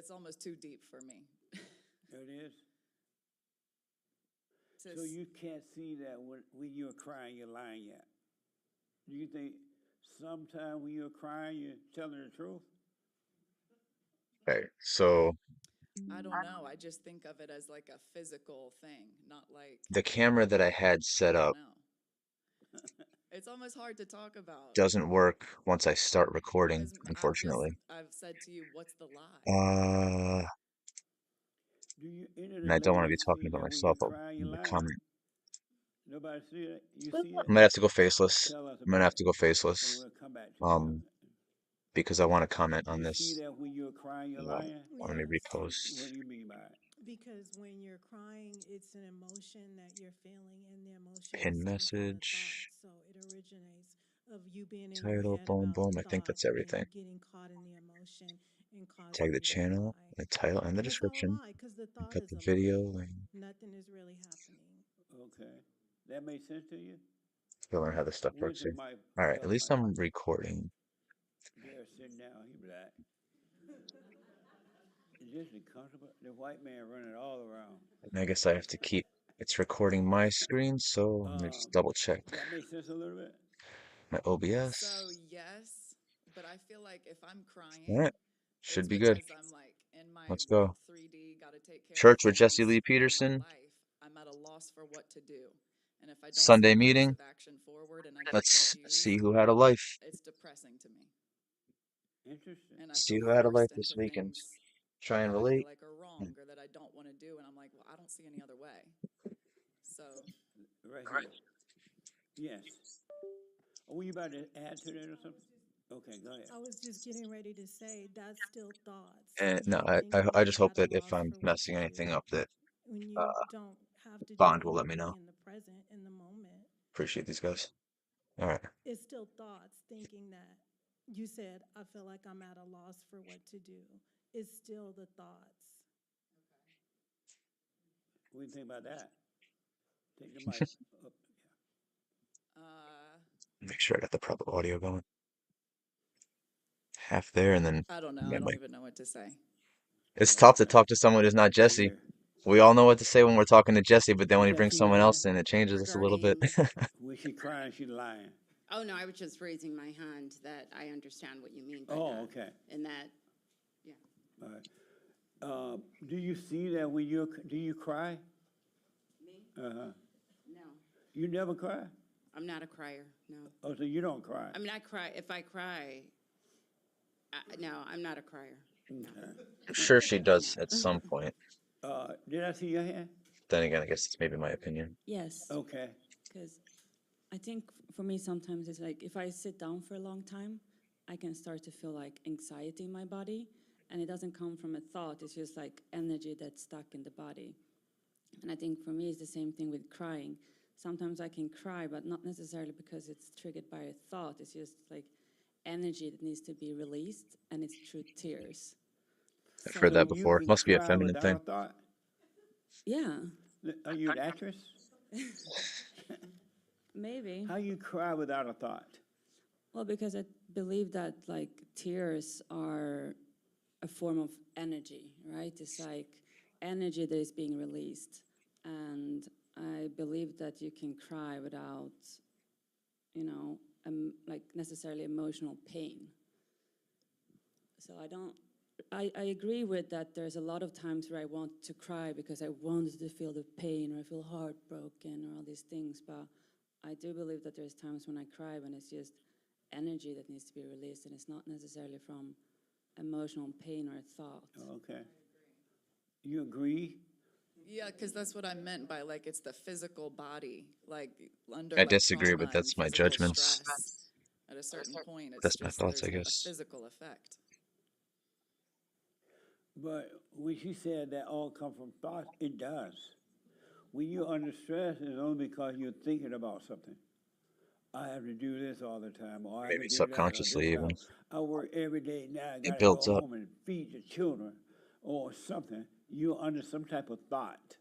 it's almost too deep for me. It is. To So you can't see that when you're crying, you're lying yet. Do you think sometime when you're crying, you're telling the truth? Okay, so I don't know. I just think of it as like a physical thing, not like, the camera that I had I set don't up know. It's almost hard to talk about doesn't work once I start recording, because unfortunately. I've said to you, what's the lie? Uh, Do you any of the and I don't want to be ladies talking see about that when you're myself crying, you're in the lying? comment. Nobody see it? You see it? I might have to go faceless. Tell us I'm gonna about have it, to go and faceless. we'll come back to you. Um, because I want to comment on You see this. that when you're crying, you're Well, lying? let me Yes, What repost. do you mean by it? because when you're crying, it's an emotion that you're feeling, and the emotions Pin stem from the message. thoughts. So it originates of you being in your Title, head boom, about the boom. I think thought that's and everything. getting caught in the emotion and Tag causing the you to channel, lie. the title, and the And it's all a description. lie because the And thought put is the a video lie. link. Nothing is really happening. Okay. That makes sense to you? To learn how this stuff Where's works the here. mic? All right, at least I'm recording. They're sitting down. He black. Is this comfortable? The white man running all around. And I guess I have to keep it's recording my screen, so let me just double check That makes sense a little bit? my So, OBS. yes, but I feel like if I'm All crying, right, it's should be good. because I'm like in my Let's go. 3D, got to take care of Church with Jesse things Lee in my Peterson, life. I'm at a loss for what to do. And if I don't see Sunday a course meeting. of action forward and I get Let's see confused, who had a life. it's depressing to me. Interesting. And I See feel who had a life forced this into weekend. things Try and that I feel relate. like are wrong or that I don't want to do. And I'm like, well, I don't see any other way. So, Right here. Yes. Oh, were you about to add to that or something? Okay, go ahead. I was just getting ready to say that's still thoughts. And no, You thinking I just you're hope at a that if loss I'm for what to messing do anything up, that when uh, you don't have to do Bond will let me anything know. in the present, in the moment. Appreciate these guys. All right. It's still thoughts thinking that you said, I feel like I'm at a loss for what to do. It's still the thoughts. What do you think about that? Take the mic up. uh, Make sure I got the proper audio going. Half there, and then I don't know. yeah, I don't like even know what to say. it's tough to Okay. talk to someone who's not Right Jesse. here. We all know what to say when we're talking to Jesse, but then when he brings Jesse, your someone hand? else in, it changes us a little bit. Regarding, When she crying, she lying. oh no, I was just raising my hand that I understand what you mean by Oh, that. okay. And that, yeah. All right. Do you see that when do you cry? Me? Uh-huh. No, You never cry? I'm not a crier, no. Oh, so you don't cry? I mean, I cry, if I cry, no, I'm not a crier, no. Okay. I'm sure she does at No. some point. Did I see your hand? Then again, I guess it's maybe my opinion. Yes, Okay. because I think for me sometimes it's like if I sit down for a long time, I can start to feel like anxiety in my body, and it doesn't come from a thought, it's just like energy that's stuck in the body. And I think for me it's the same thing with crying. Sometimes I can cry, but not necessarily because it's triggered by a thought, it's just like energy that needs to be released, and it's through tears. I've heard So that So, you before. can Must be a cry feminine without a thing. thought? yeah, Are you an actress? maybe. How you cry without a thought? Well, because I believe that like tears are a form of energy, right? It's like energy that is being released. And I believe that you can cry without, like necessarily emotional pain. So I agree with that there's a lot of times where I want to cry because I wanted to feel the pain or I feel heartbroken or all these things. But I do believe that there's times when I cry when it's just energy that needs to be released and it's not necessarily from emotional pain or thought. Okay. You agree? Yeah, because that's what I meant by like it's the physical body, like under I like disagree, trauma but and that's my physical judgments. stress. At a certain point, it's That's my just thoughts, there's I a guess. physical effect. But when she said that all come from thoughts, it does. When you're under stress, it's only because you're thinking about something. I have to do this all the time, or I have to Maybe do that, or this subconsciously even. job. I work every day now. I It got to go builds up. home and feed the children, or something. You're under some type of thought,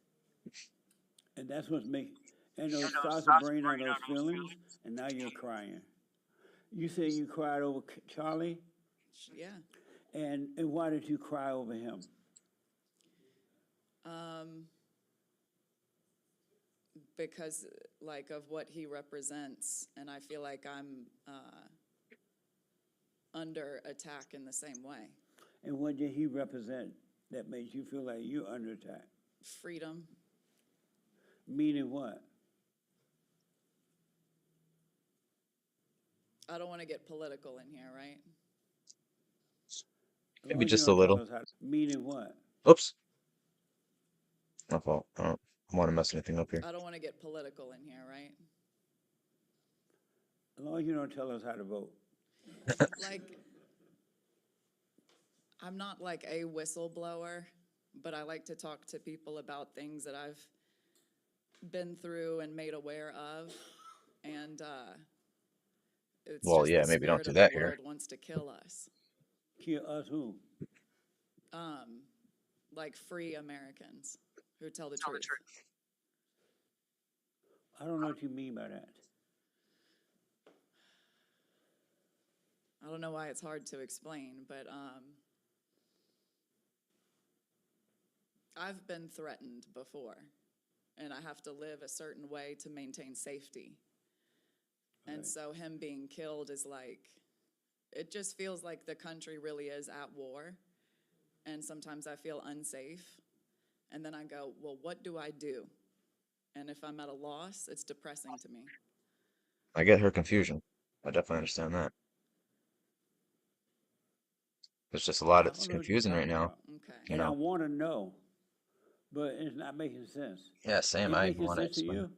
and that's what's making. And those thoughts are bringing on those feelings, and now you're crying. You say you cried over Charlie, Yeah. And why did you cry over him? Because like of what he represents, and I feel like I'm under attack in the same way. And what did he represent that made you feel like you're under attack? Freedom. Meaning what? I don't want to get political in here, right? As Maybe long as you just a don't tell little. us how. Meaning what? Oops. My fault. I don't want to mess anything up here. I don't want to get political in here, right? As long as you don't tell us how to vote. Like, I'm not like a whistleblower, but I like to talk to people about things that I've been through and made aware of. And it's Well, just yeah, the maybe don't spirit do of that the here. world wants to kill us. Kill us who? Like free Americans who tell the truth. I don't know what you mean by that. I don't know why it's hard to explain, but I've been threatened before, and I have to live a certain way to maintain safety. And Right. so him being killed is like, it just feels like the country really is at war. And sometimes I feel unsafe. And then I go, well, what do I do? And if I'm at a loss, it's depressing to me. I get her confusion. I definitely understand that. There's just a lot I that's don't know what you're confusing right talking now. about. Okay. You And I know. want to know, but it's not making sense. Yeah, same. It I making want to sense to explain. you?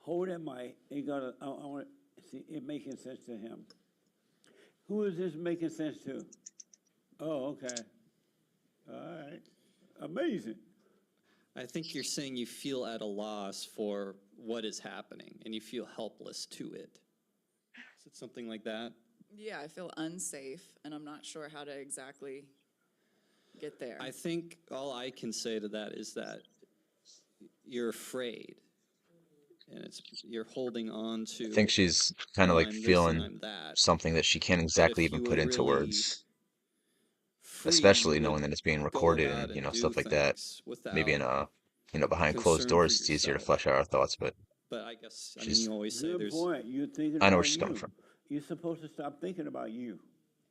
Hold that mic. I want to see it making sense to him. Who is this making sense to? Oh, okay. All right. Amazing. I think you're saying you feel at a loss for what is happening and you feel helpless to it. Is it something like that? Yeah, I feel unsafe, and I'm not sure how to exactly get there. I think all I can say to that is that you're afraid and you're holding on to, I think she's kind of well, like I'm this and feeling I'm that. something that she can't But exactly if even you put were into really words, free, especially you knowing would that it's being go recorded about and, and do stuff like that. things Maybe in without behind closed concern for doors, it's easier to yourself. flesh out our thoughts, but But I guess, I mean, she's, you always say Good there's, point. You're thinking I know where about she's coming you. from. You're supposed to stop thinking about you.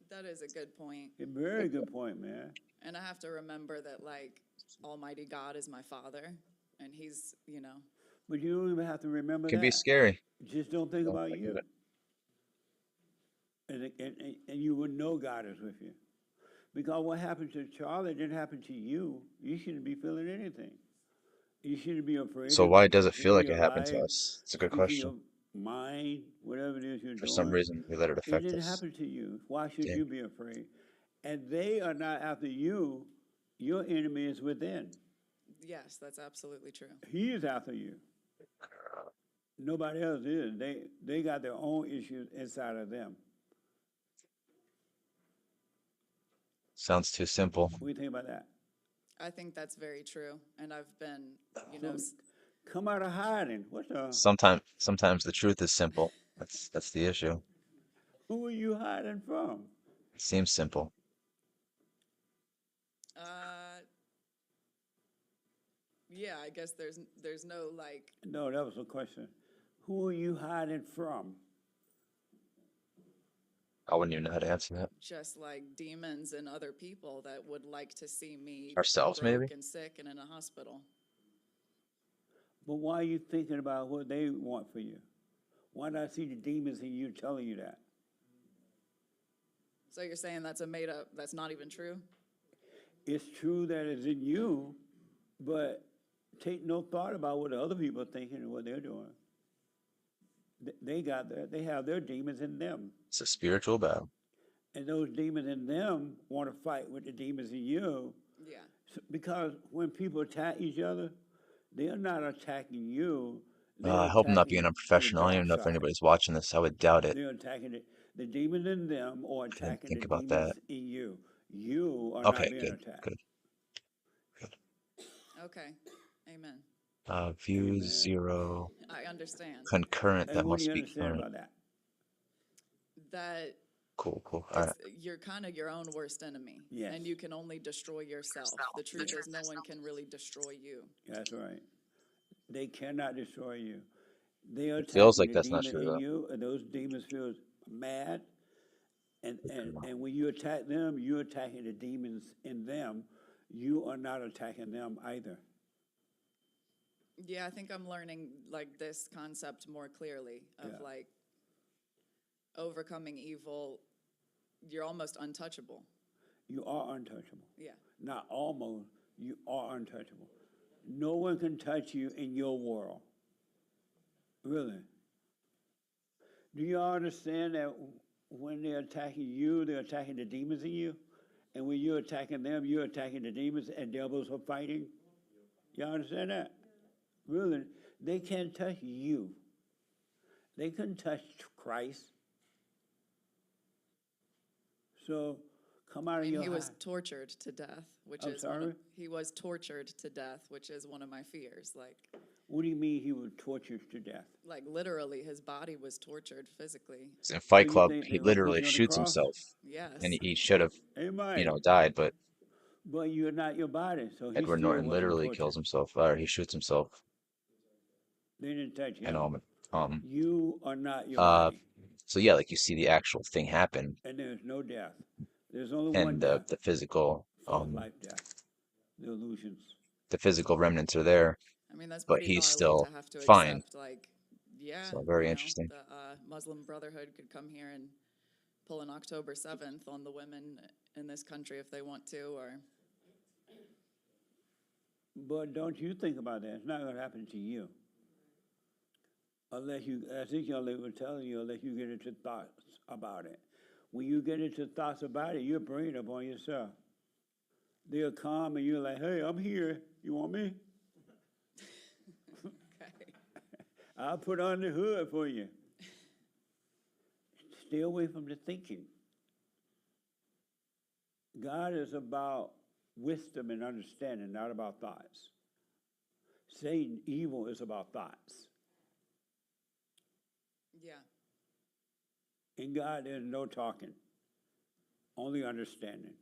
That is a good point. A very good point, man. And I have to remember that, like, Almighty God is my father, and he's, But you don't even have to remember Can be that. scary. Just don't think Don't about think of you. it. And you would know God is with you. Because what happened to Charlie didn't happen to you. You shouldn't be feeling anything. You shouldn't be afraid So of why it. does You it should feel like be it happened to alive, us? It's a good speaking your question. mind, whatever it is you're For some doing. reason, we let it It affect didn't us. happen to you. Why should Yeah. you be afraid? And they are not after you. Your enemy is within. yes, that's absolutely true. He is after you. Nobody else is. They got their own issues inside of them. Sounds too simple. What do you think about that? I think that's very true. And I've been, So come out of hiding. What the? Sometimes the truth is simple. That's the issue. Who are you hiding from? It seems simple. yeah, I guess there's no, like, No, that was a question. Who are you hiding from? I wouldn't even know how to answer that. just like demons and other people that would like to see me Ourselves, broke maybe? and sick and in a hospital. But why are you thinking about what they want for you? Why not see the demons in you telling you that? So you're saying that's a made up, that's not even true? It's true that it's in you, but take no thought about what the other people are thinking and what they're doing. They have their demons in them. It's a spiritual battle. And those demons in them want to fight with the demons in you. Yeah. Because when people attack each other, they're not attacking you. They're I hope I'm not being attacking unprofessional. the I don't dark even know if side. anybody's watching this. I would doubt it. They're attacking the demons in them or I didn't attacking the think about demons that. in you. You are Okay, not being good, attacked. good. Okay. Amen. View Amen. 0. I understand Concurrent, And that what do must you be understand current. about that? that Cool, cool. You're kind of your own worst enemy. Yes. And you can only destroy yourself. The truth is no one can really destroy you. That's right. They cannot destroy you. They are It feels attacking like the that's not demon true, in though. you, and those demons feel mad. And when you attack them, you're attacking the demons in them. You are not attacking them either. Yeah, I think I'm learning like this concept more clearly of Yeah. like overcoming evil. You're almost untouchable. You are untouchable. Yeah. Not almost, you are untouchable. No one can touch you in your world. Really. Do you all understand that when they're attacking you, they're attacking the demons in you? And when you're attacking them, you're attacking the demons and devils are fighting? Y'all understand that? Really. They can't touch you. They couldn't touch Christ. So come out of And your he was high. tortured to death, which I'm is sorry? he was tortured to death, which is one of my fears. What do you mean he was tortured to death? Like literally, his body was tortured physically. In So Fight you Club, think he they're gonna put literally you on the shoots cross? himself, Yes. and he should have, Amen. died, but But you're not your body, so he Edward still Norton wasn't literally tortured. kills himself, or he shoots himself, They didn't touch and him. um, You are not your uh, body, so yeah, like you see the actual thing happen, and there's no death. There's only one and death, the physical, false life death, the illusions. the physical remnants are there, I mean, that's but pretty he's gnarly to still have to fine. accept. Like, yeah, So very interesting. the Muslim Brotherhood could come here and pull an October 7th on the women in this country if they want to, or But don't you think about that. It's not going to happen to you. Unless you, I think young lady was telling you, unless you get into thoughts about it. When you get into thoughts about it, you're bringing it upon yourself. They'll come and you're like, hey, I'm here. You want me? okay. I'll put on the hood for you. Stay away from the thinking. God is about wisdom and understanding, not about thoughts. Satan, evil is about thoughts. Yeah. In God, there's no talking, only understanding.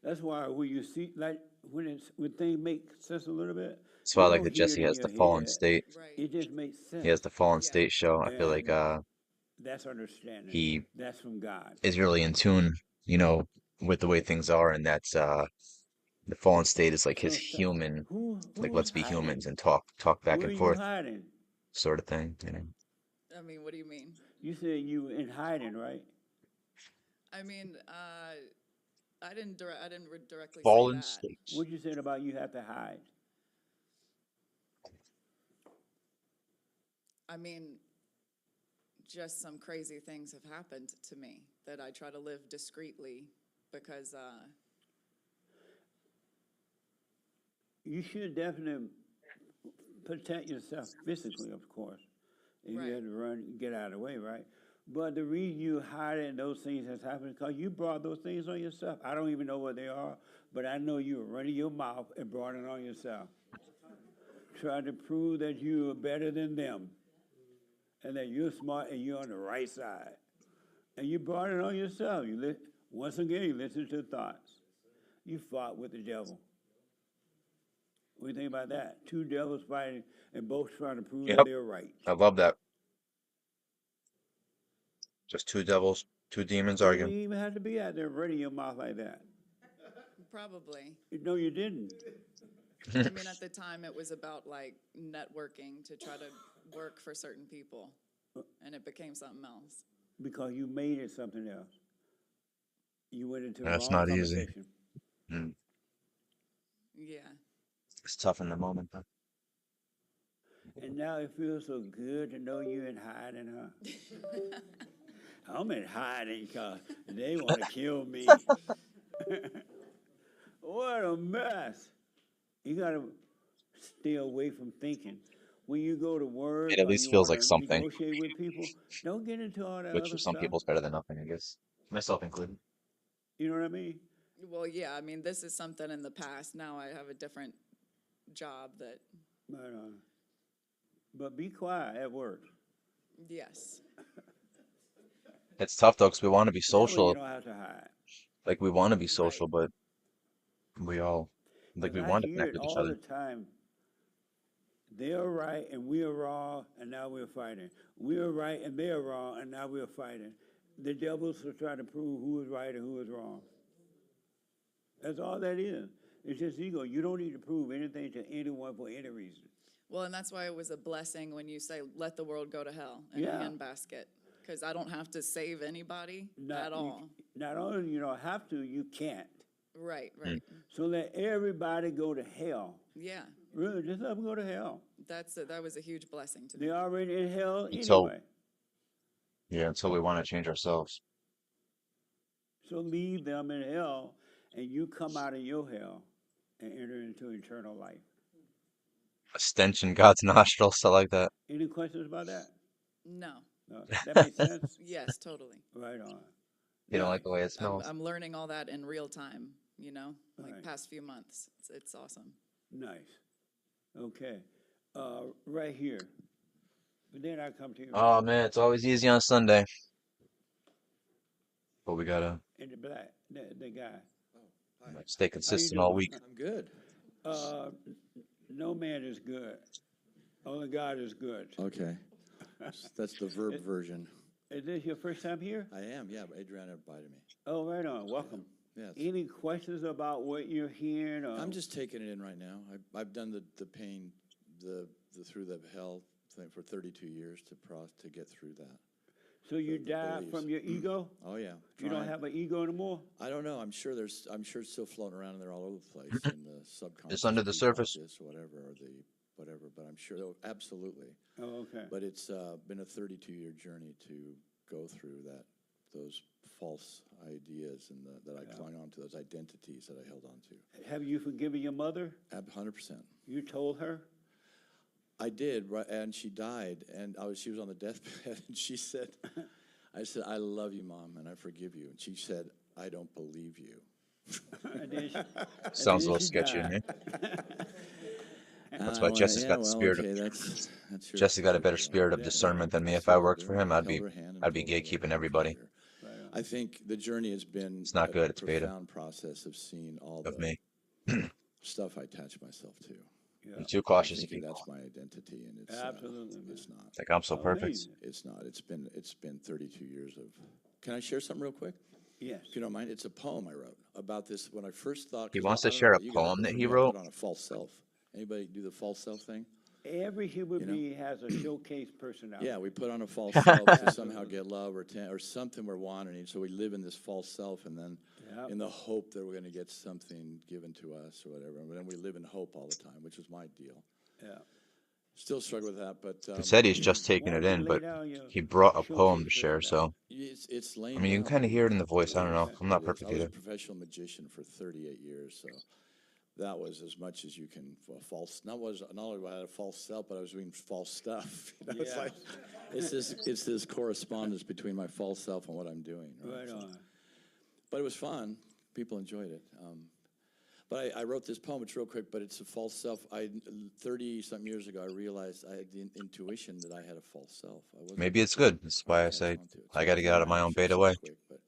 That's why when you see, like, when things make sense a little bit, That's why I you like don't that hear it Jesse in has your the Fallen head. State. Right. It just makes sense. He has the Fallen Yeah. State show. I feel like And that's understanding. he That's from God. is really in tune, with the way things are, and that's the Fallen State is like his So human, like who's let's be hiding? humans and talk back Where are and you forth hiding? sort of thing. I mean, what do you mean? You said you were in hiding, right? I mean, I didn't directly say Fallen that. States. What you said about you have to hide? I mean, just some crazy things have happened to me that I try to live discreetly because, You should definitely protect yourself physically, of course. If Right. you had to run, get out of the way, right? But the reason you hiding those things has happened because you brought those things on yourself. I don't even know what they are, but I know you were running your mouth and brought it on yourself. Trying to prove that you are better than them and that you're smart and you're on the right side. And you brought it on yourself. Once again, you listen to thoughts. You fought with the devil. What do you think about that? Two devils fighting and both trying to prove that Yep. they're right. I love that. Just two devils, two demons You arguing. didn't even have to be out there running your mouth like that. probably. No, you didn't. I mean, at the time, it was about like networking to try to work for certain people, and it became something else. Because you made it something else. You went into the That's wrong not easy. conversation. Yeah. It's tough in the moment, though. And now it feels so good to know you're in hiding, huh? I'm in hiding because they want to kill me. What a mess. You got to stay away from thinking. When you go to work It at or least you feels want like to something, negotiate with people, don't get into all that which other for some stuff. people is better than nothing, I guess. Myself included. You know what I mean? Well, yeah. I mean, this is something in the past. Now I have a different job that, But be quiet at work. yes. It's tough though, because we want to be That way you social. don't have to hide. Like we want to be Right. social, but we all like Because we I want to hear connect it with each all other. the time. They're right and we are wrong, and now we're fighting. We are right and they are wrong, and now we're fighting. The devils are trying to prove who is right and who is wrong. That's all that is. It's just ego. You don't need to prove anything to anyone for any reason. Well, and that's why it was a blessing when you say, let the world go to hell in a Yeah. handbasket. Because I don't have to save anybody at You- all. Not only you don't have to, you can't. Right, Hmm. right. So let everybody go to hell. Yeah, Really, just let them go to hell. that was a huge blessing to me. They're already in hell Until anyway. yeah, until we want to change ourselves. So leave them in hell, and you come out of your hell and enter into eternal life. A stench in God's nostrils, stuff like that. Any questions about that? No. No, that makes sense. Yes, totally. Right on. You don't Yeah. like the way it smells. I'm learning all that in real time, you know, like Right. past few months. It's awesome. Nice. Okay. Right here. But then I come to you. Oh man, it's always easy on Sunday. But we gotta In the black, the guy. stay How you consistent all doing? week. I'm good. Uh, no man is good. Only God is good. Okay. That's the verb version. Is this your first time here? I am, yeah, but Adriana invited me. Oh, right on. Welcome. Yeah, Any questions about what you're hearing? Or? I'm just taking it in right now. I've done the pain, the through the hell thing for 32 years to get through that. So you the died beliefs. from your ego? Oh yeah. You don't trying. have an ego anymore? I don't know. I'm sure it's still floating around and they're all over the place in the subconscious. under the surface. Or whatever, but I'm sure, absolutely. Oh, okay. But it's been a 32-year journey to go through those false ideas and that I clung on to, those identities that I held on to. Have you forgiven your mother? 100%. You told her? I did, right, and she died, and she was on the deathbed, and she said, I said, I love you, Mom, and I forgive you. And she said, I don't believe you. And then Sounds a then little she sketchy to died. me. And That's I why went, Jesse's yeah, got the well, spirit of okay, that's your Jesse got a better story. spirit of Yeah, discernment than me. I If I soothed worked her, for him, held her hand and I'd be told her what gatekeeping I everybody told her. I think the journey has been It's not good, it's beta. profound process of seeing all of the me. stuff I attach myself to. I'm too I cautious of think people. that's my identity, and Absolutely, man. it's not. Like I'm so perfect. Amazing. It's not. It's been 32 years of. Can I share something real quick? Yes. If you don't mind, it's a poem I wrote about this when I first thought. He 'cause wants I to don't know share a about you guys, poem but that for he me, I wrote. put on a false self. Anybody do the false self thing? Every human You know? being has a showcase personality. Yeah, we put on a false self to somehow get love or something we're wanting. So we live in this false self, and then Yep. in the hope that we're going to get something given to us or whatever. And then we live in hope all the time, which was my deal. Yeah. Still struggle with that, but He said he's just taking Why it don't you in, lay but down your he brought a poem showcase to share. personality? So it's laying I mean, you can down, kind of hear it in the believe voice. I don't know. I'm not It is. perfect I was a either. professional magician for 38 years, so that was as much as you can false. Not only I had a false self, but I was doing false stuff. You know, Yeah. it's this correspondence between my false self and what I'm doing. Right So- on. But it was fun. People enjoyed it. But I wrote this poem. It's real quick, but it's a false self. 30-something years ago, I realized I had the intuition that I had a false self. I wasn't Maybe it's sure good. That's why I catch say on to it. I So got to get out of my I'll own share beta something way. quick, but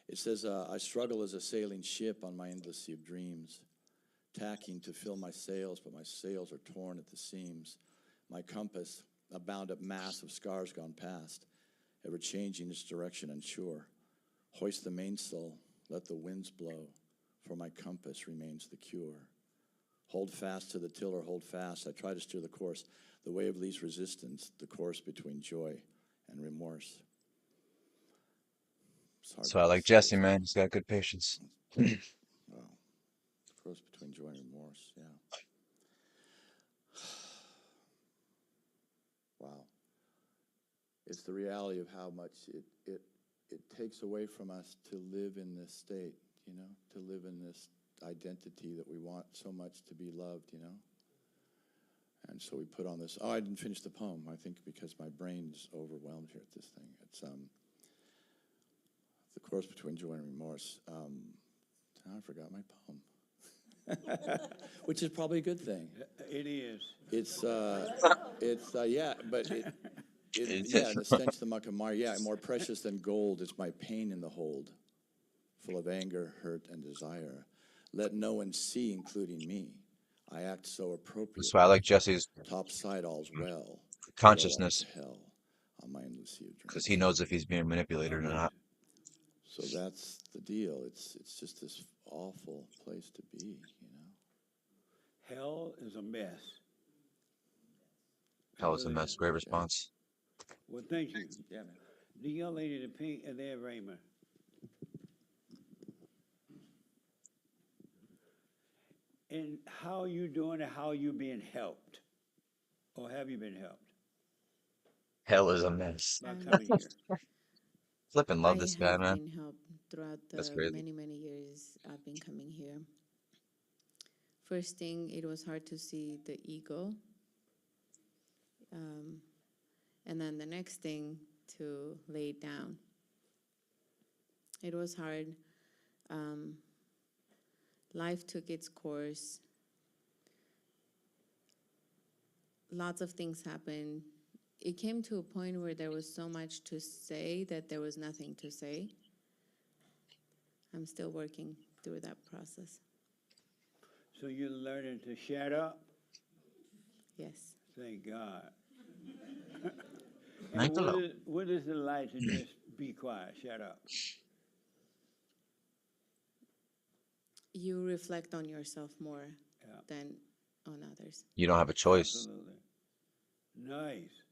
it says, I struggle as a sailing ship on my endless sea of dreams, tacking to fill my sails, but my sails are torn at the seams. My compass, a bound-up mass of scars gone past, ever changing its direction unsure. Hoist the mainsail, let the winds blow, for my compass remains the cure. Hold fast to the tiller, hold fast. I try to steer the course, the way of least resistance, the course between joy and remorse. It's hard So to I like say, Jesse, isn't it? man. He's got good patience. Wow. Course between joy and remorse, yeah. Wow. It's the reality of how much it takes away from us to live in this state, you know, to live in this identity that we want so much to be loved, you know. And so we put on this, I didn't finish the poem, I think because my brain's overwhelmed here at this thing. It's the course between joy and remorse. I forgot my poem. Which is probably a good thing. It is. It's yeah, but yeah, and the stench of the muck and mire. Yeah, more precious than gold is my pain in the hold, full of anger, hurt, and desire. Let no one see, including me. I act so appropriately. That's why I like Jesse's Top side, all's well. Yet all is consciousness, hell on my endless sea of because he dreams. knows if he's being manipulated or not. So that's the deal. It's just this awful place to be, you know. Hell is a mess. Hell is a mess. Great response. Well, thank you. Yeah, man. The young lady in the pink and then Raymond. And how you doing and how you being helped? Or have you been helped Hell is a mess. by coming here? Flippin' love I this guy, have man. been helped throughout That's the crazy. many, many years I've been coming here. First thing, it was hard to see the ego. And then the next thing, to lay it down. It was hard. Life took its course. Lots of things happened. It came to a point where there was so much to say that there was nothing to say. I'm still working through that process. So you're learning to shut up? Yes. Thank God. Thank the Lord. What is it like to just be quiet, shut up? You reflect on yourself more Yeah. than on others. You don't have a choice Absolutely. Nice.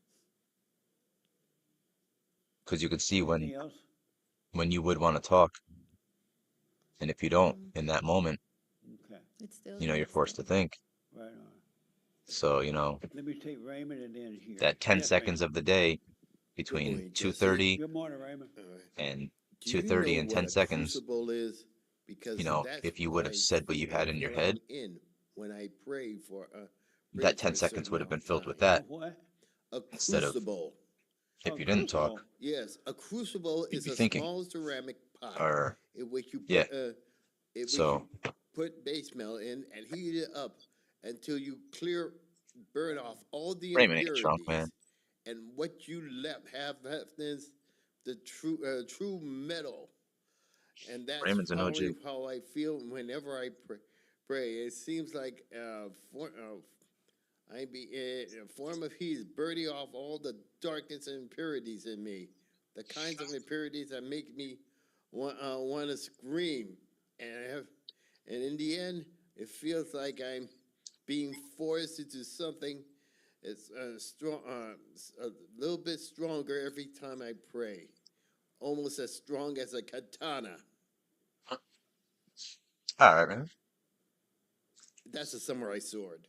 because you can see Anything else? when you would want to talk, and if you don't in that moment, Okay, It's still you're there, forced to still. think. right on. So, Let me take Raymond and then here. that 10 Yes, seconds Raymond. of the day Good between morning, Jesse. 2:30 Good morning, Raymond. All right. and Do you 2:30 know and what 10 a seconds, crucible is? Because that's if you what would have I said what you had in your feel head, I'm in when I pray for that a 10 seconds certain would have been amount of filled with time. that A what? A instead of crucible. if A you didn't talk. crucible. Yes, a crucible You'd is be a thinking. small ceramic pot Or, in which you yeah. put So, base metal in and heat it up until you burn off all the Raymond ain't drunk, man. impurities, and what you have left is the true metal, and that's Raymond's an OG. probably how I feel whenever I pray. It seems like a form of heat is burning off all the darkness and impurities in me, the kinds of impurities that make me want to scream, and in the end, it feels like I'm being forced into something. It's strong, a little bit stronger every time I pray, almost as strong as a katana. All right, man. That's a samurai sword.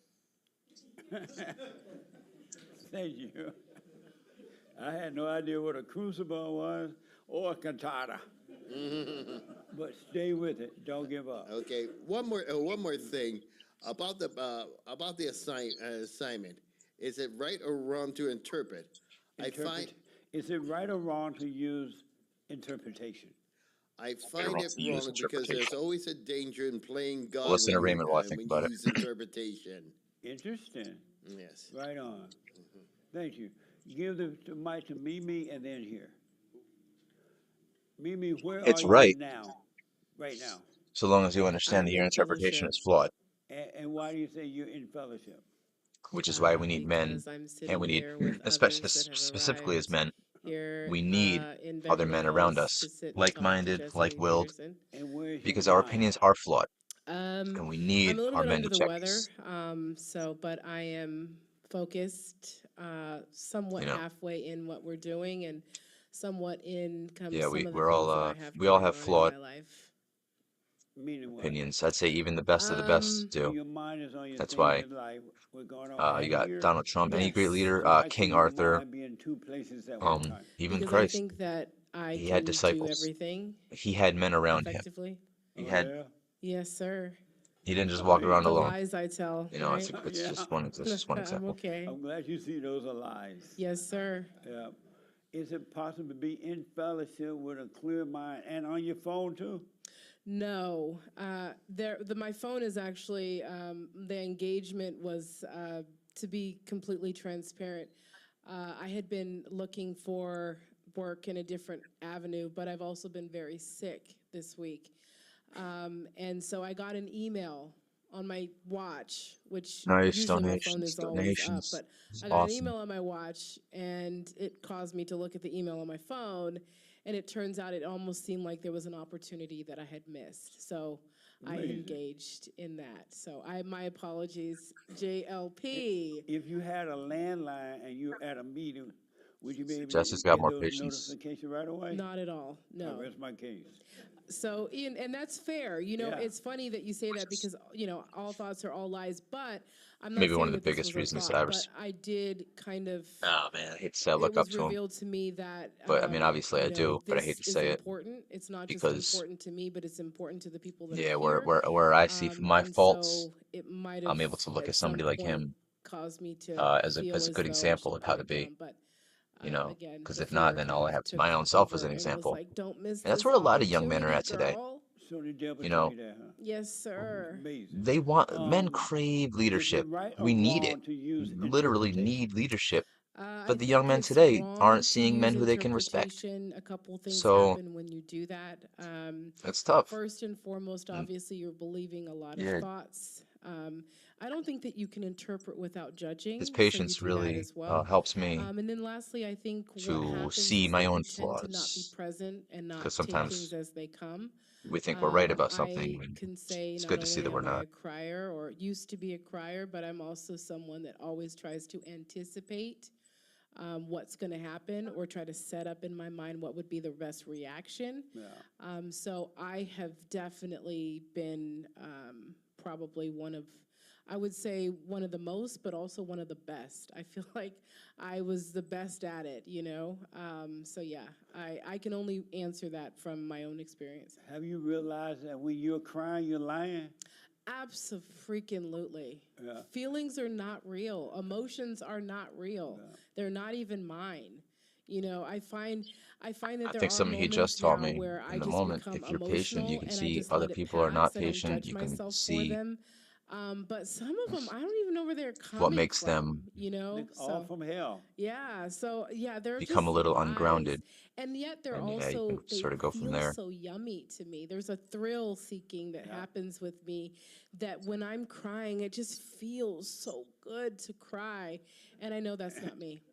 Thank you. I had no idea what a crucible was or a katana. But stay with it. Don't give up. Okay, one more thing about the assignment. Is it right or wrong to interpret? Is it right or wrong to use interpretation? I find wrong it to use wrong because there's interpretation. always a danger in playing God Listen to Raymond while I think when about you it. use interpretation. Interesting. Yes. Right on. Thank you. Give the mic to Mimi and then here. Mimi, where It's are right, you now? Right now. so long as you understand I'm that your in interpretation fellowship. is flawed, And why do you say you're in fellowship? which is why we need men, Because I'm and sitting we need, here with especially others that have specifically as arrived men, here we need in other Beverly men around Hills us, to sit and talk to like-minded, Jesse like-willed, Peterson. And where's your because our mind? opinions are flawed, Um, and we I'm need a little our bit men under to the check weather, us. but I am focused, somewhat halfway in what we're doing, and somewhat in Yeah, some of the we're things that all I have we all going have on in flawed my life. Meaning what? opinions. I'd say even the best of the best So do. your mind is on your That's things why in life. We're going on you and got here. Donald Trump, any great Yes, leader, So how King can your Arthur, mind be in two places at one time? even because I Christ. think that I He had can do disciples. everything He had men around him. effectively. He Oh, had. yeah? Yes, sir. He didn't just Oh, walk around The alone. lies I tell, It's right? it's Yeah. just one. It's just one I'm example. okay. I'm glad you see those are lies. Yes, sir. Yeah. Is it possible to be in fellowship with a clear mind and on your phone too? No, my phone is actually, the engagement was, to be completely transparent. I had been looking for work in a different avenue, but I've also been very sick this week. And so I got an email on my watch, which Nice usually my phone donations, is always up, donations. but This is I got an awesome. email on my watch and it caused me to look at the email on my phone. And it turns out it almost seemed like there was an opportunity that I had missed. So I Amazing. engaged in that. So my apologies, JLP. If you had a landline and you're at a meeting, would you be able Justice to got get more those patience. notifications right away? Not at all, no. That's my case. So, Ian, and that's fair. You know, Yeah. it's funny that you say that because, you know, all thoughts are all lies, but I'm not Maybe one saying of the that this biggest was a reasons thought, I but I did kind of, oh man, I hate to say I it look up was to him, revealed to me that, but I mean, obviously you I know, do, but I hate this to is say it important. It's not just because important to me, but it's important to the people that are yeah, here. where I see from my And faults, so it might have I'm able to look at at some somebody like point him caused me to feel as a as good though I example should of how put to it be, down. But you know, again, because the if not, fear then kind all I of have is took my own self as over an and was example. like, don't miss And that's this where a lot of young men are opportunity, at today. girl. So the devil You tell know, you that, huh? Yes, sir. Amazing. they want men Um, crave is it leadership. right or We need it. wrong to use Literally interpretation? need leadership. I But the young think men it's today wrong aren't to seeing use men who they can respect. interpretation. A couple things So happen when you do that. it's tough. First and foremost, And obviously, you're believing a lot of yeah, thoughts. I don't think that you can interpret without his judging, so you patience do that really as well. helps me And then lastly, I think what to happens see is my that own you tend to not be flaws. present and not Because take things sometimes as they come. we think we're right about something, I and can say it's not good to see only that we're am I not. a crier or used to be a crier, but I'm also someone that always tries to anticipate what's going to happen or try to set up in my mind what would be the best reaction. Yeah. So I have definitely been probably one of, I would say one of the most, but also one of the best. I feel like I was the best at it, you know? So yeah, I can only answer that from my own experience. Have you realized that when you're crying, you're lying? Absolutely. Yeah. Feelings are not real. Emotions are not real. Yeah. They're not even mine. You know, I find that I there think are something he just moments taught now me where I in the just moment. become If you're patient, you emotional can and I see just other let it people are not pass. I don't patient. judge You can myself for see them. But some of them, I don't even know where they're what coming makes from, them you know? They're all So, from hell. yeah. So, yeah, they're become a just little lies. ungrounded. And yet they're And yeah, you also, can they sort of go from feel there. so yummy to me. There's a thrill seeking that Yeah. happens with me that when I'm crying, it just feels so good to cry. And I know that's not me.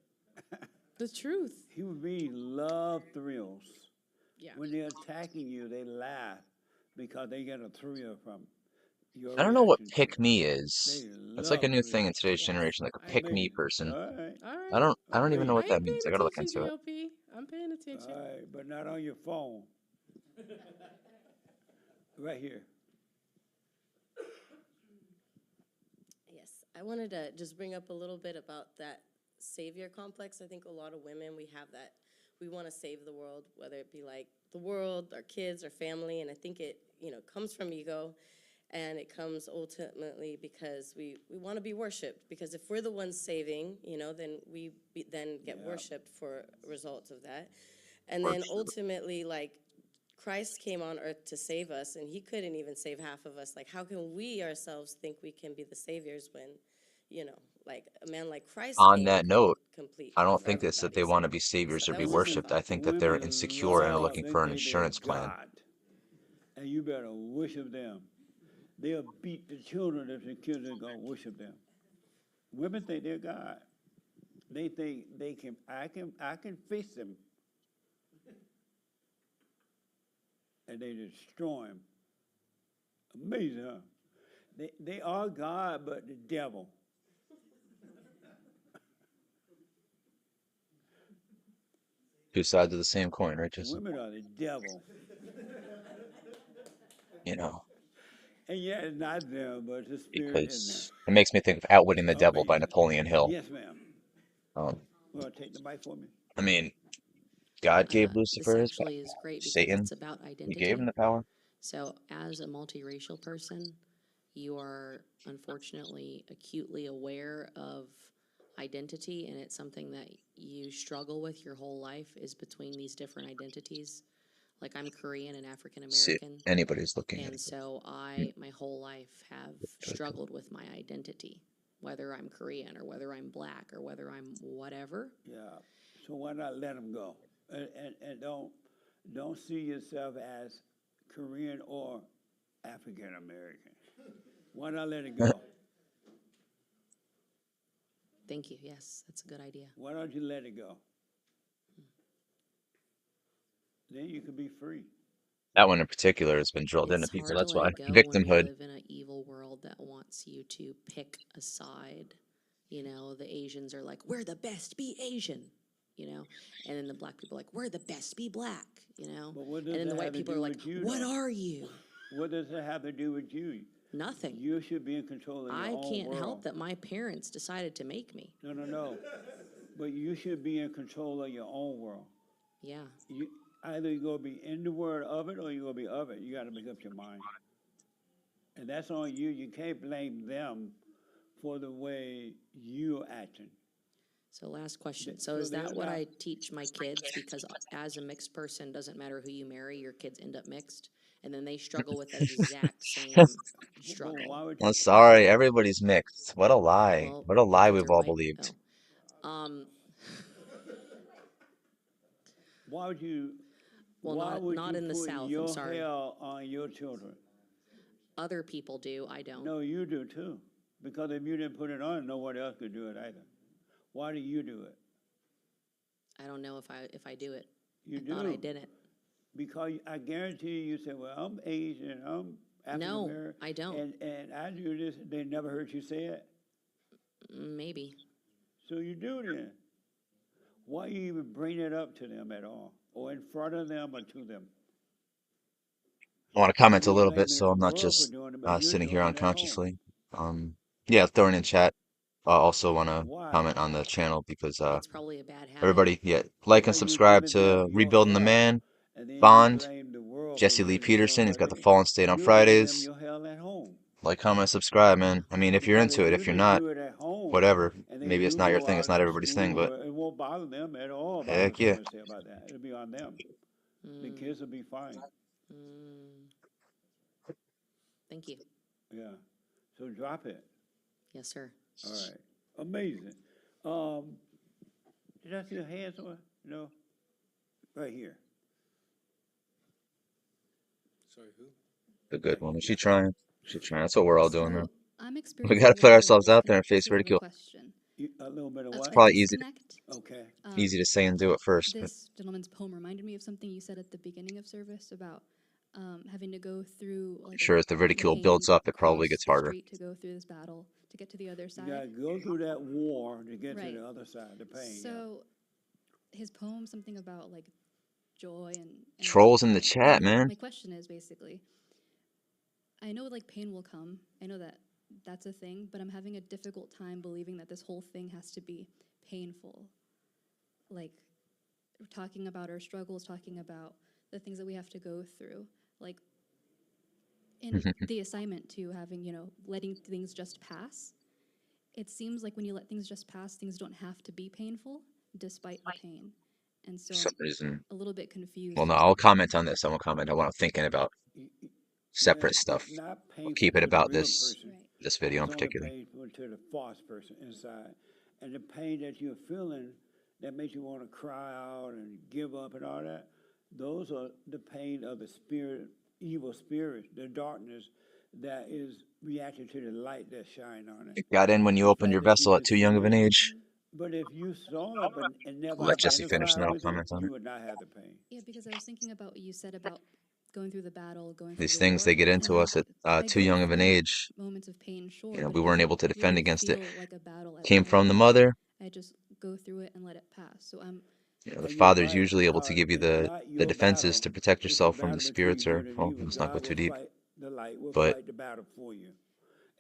The truth. Human beings love thrills. Yeah. When they're attacking you, they laugh because they get a thrill from your I don't know what reaction to pick it. me They is. It's like a love new thing in thrills. today's Yes. generation, like a I pick me agree. Amazing. person. All right. All right. I don't even know I what that am means. I paying gotta look attention, into it. GLP. I'm paying attention. All right, but not on your phone. Right here. Yes, I wanted to just bring up a little bit about that savior complex. I think a lot of women, we have that. We want to save the world, whether it be like the world, our kids, our family, and I think it, comes from ego, and it comes ultimately because we want to be worshipped. Because if we're the ones saving, then we then get worshipped for results of that, and then ultimately, like, Christ came on earth to save us, and he couldn't even save half of us. Like, how can we ourselves think we can be the saviors when, like a man like Christ On came that and couldn't note, complete I don't for think it's that everybody? they want So, to be saviors or that be was just my worshipped. I thought. think that they're Women insecure and are love, looking they for an think they're insurance plan. God, and you better worship them. They'll beat the children if the kids are gonna worship them. Women think they're God. They think I can fix them, and they destroy them. Amazing, huh? They are God, but the devil. Two sides of the same coin, right, Jason? Women are the devil. You know, And yet it's not them, but the spirit in them. because it makes me think of Outwitting the Devil by Amazing. Napoleon Hill. Yes, ma'am. Um, You want to take the mic for me? I mean, God gave This Lucifer his power. actually is great because Satan, it's about he gave him identity. the power. So, as a multiracial person, you are unfortunately acutely aware of identity, and it's something that you struggle with your whole life is between these different identities. Like, I'm Korean and African See, American, anybody's looking at and it. so You my whole life have know, struggled with my identity. whether I'm Korean or whether I'm black or whether I'm whatever. Yeah. So why not let them go? And don't see yourself as Korean or African American. Why not let it go? Thank you. Yes, that's a good idea. Why don't you let it go? Then you can be free. That one in particular has been drilled into It's people. hard to That's let why it go when we victimhood. live in an evil world that wants you to pick a side. You know, the Asians are like, we're the best, be Asian, you know? And then the black people are like, we're the best, be black, you know? But what And does then the that white have to people are do like, with you, what though? are you? What does it have to do with you? Nothing. You should be in control of your I own can't world. help that my parents decided to make me. No. But you should be in control of your own world. Yeah. You either you're gonna be in the world of it or you're gonna be of it. You gotta make up your mind. And that's on you. You can't blame them for the way you're acting. So last question. Th- So so is that they're what not- I teach my kids? Because as a mixed person, doesn't matter who you marry, your kids end up mixed. And then they struggle with that exact same But why struggle. would I'm you? sorry, everybody's mixed. What a lie. Well, What a your lie kids we've are all white? believed. Oh. Why would you? Well, why not- would not you in the put South, I'm your sorry. hell on your children? Other people do, I don't. No, you do too. Because if you didn't put it on, no one else could do it either. Why do you do it? I don't know if I do it. You I do. thought I didn't. Because I guarantee you say, well, I'm Asian, I'm African No, American. I don't. And I do this. They never heard you say it. Maybe. So you do then. Why you even bring it up to them at all? Or in front of them or to them? I want to comment a You're little bit blaming so the I'm not world for just doing it, but you're sitting here doing it at home. unconsciously. Yeah, throwing in chat. Also want to Why? comment on the channel because It's probably a bad habit. everybody, yeah, like and Because you're subscribe giving to them your Rebuilding the hell. Man, And then you Bond, blame the world for Jesse Lee doing the same Peterson. He's got the way. Fallen State on You're giving them Fridays. your hell at home. Like, comment, subscribe, man. I mean, if you're Because into if it, you if you're just not, do it at home, whatever. and then Maybe it's you not your go thing. It's out not to everybody's thing, school, but it won't bother them at all about heck what yeah. someone say about that. It'll be on them. The kids will be fine. Thank you. Yeah. So drop it. Yes, sir. All right. Amazing. Did I see your hands on? No. Right here. Sorry, who? the good one. She's trying. She's trying. That's what we're all doing, man. So I'm We experiencing gotta a put little bit of a ourselves out there and disconnect. face This is a ridicule. question. A little bit of what? It's A probably easy disconnect. Okay. easy to say and do it first, but This gentleman's poem reminded me of something you said at the beginning of service about having to go through like sure as the ridicule pain, builds up, it probably cross gets the harder. street to go through this battle to get to the other You side. gotta go through that war to get Right. to the other side, the pain. So his poem, something about like joy and Trolls in the my- chat, man. My question is basically, I know like pain will come. I know that that's a thing, but I'm having a difficult time believing that this whole thing has to be painful. Like we're talking about our struggles, talking about the things that we have to go through. Like in the assignment to having, letting things just pass. It seems like when you let things just pass, things don't have to be painful despite the pain. And so For some I'm reason. a little bit confused. Well, no, about I'll comment on this. I won't comment on what I'm thinking about. Yeah, Separate stuff. It's not We'll painful keep it to the about real this person. Right. this video in It's only particular. painful to the false person inside. And the pain that you're feeling that makes you want to cry out and give up and all that, those are the pain of the spirit, evil spirit, the darkness that is reacting to the light that shine on it. It got in when you The opened fact your that you vessel at can too young of see an it. age. But if you saw it and never I'll let Jesse finish and identified then I'll with it, comment on you it. would not have the pain. Yeah, because I was thinking about what you said about going through the battle, going through These the things, war. they get And into like, us at I too go young of an through age. moments of pain, sure, You know, but we it weren't doesn't able to defend really against it. feel like a battle at Came the from the end. mother. I just go through it and let it pass. So I'm You know, the And you're father's right, usually able to because give you it's the not your defenses battle. to protect It's a yourself from the battle between spirits good or, and well, evil. let's not go God too will deep. fight the light, will But fight the battle for you.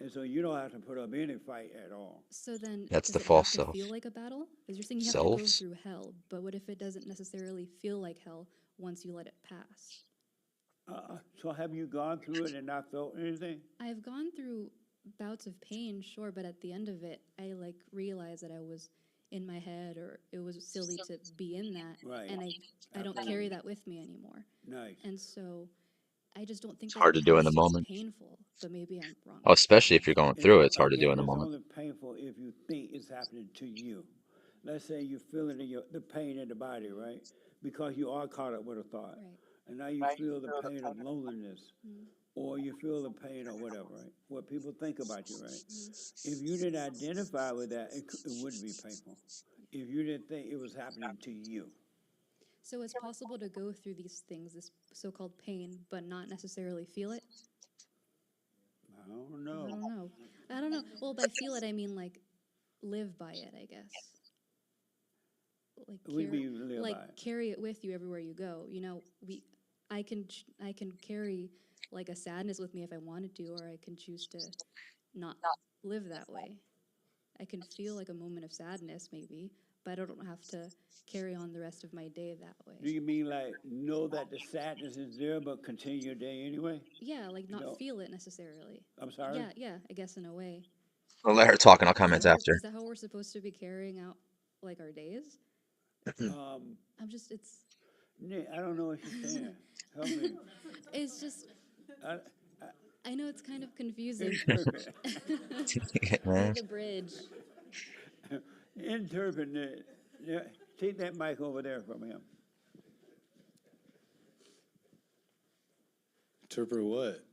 And so you don't have to put up any fight at all. So then, that's does the it false have to self. feel like a battle? Because you're saying you have to go Selves? through hell, but what if it doesn't necessarily feel like hell once you let it pass? So have you gone through it and not felt anything? I've gone through bouts of pain, sure, but at the end of it, I like realized that I was in my head, or it was silly to be in that, Right. and I don't carry that with me anymore. Nice. And so I just don't think It's that hard it to do in has the to be moment. painful, but maybe I'm wrong. Oh, especially if you're going through it, it's hard to do in the It's moment. only painful if you think it's happening to you. Let's say you feel it in the pain in the body, right? Because you are caught up with a thought. Right. And now you feel the pain of loneliness, or you feel the pain of whatever, right? What people think about you, right? If you didn't identify with that, it wouldn't be painful. If you didn't think it was happening to you. So it's possible to go through these things, this so-called pain, but not necessarily feel it? I don't know. I don't know. I don't know. Well, by feel it, I mean like live by it, I guess. Like What do you mean live like by it? carry it with you everywhere you go. You know, I can carry like a sadness with me if I wanted to, or I can choose to not live that way. I can feel like a moment of sadness maybe, but I don't have to carry on the rest of my day that way. Do you mean like know that the sadness is there, but continue your day anyway? Yeah, like not No. feel it necessarily. I'm sorry? Yeah, I guess in a way. I'll let her talk and I'll Is comment that after. is that how we're supposed to be carrying out like our days? I'm just it's Nick, I don't know what you're saying. Help me. it's just I, I know it's kind of confusing. interpret. Be the bridge. Interpret it. Yeah, take that mic over there from him. Interpret what?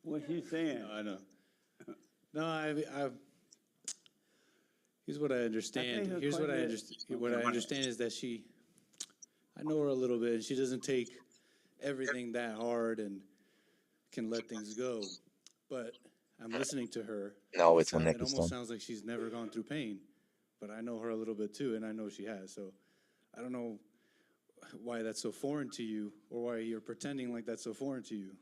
What he's saying. I know. No, here's what I understand. her Here's what I question understand. What I understand is that I know her a little bit, and she doesn't take everything that hard and can let things go. But I'm listening to her. No, and it's when Nick it is almost done. sounds like she's never gone through pain. But I know her a little bit too, and I know she has. So I don't know why that's so foreign to you, or why you're pretending like that's so foreign to you.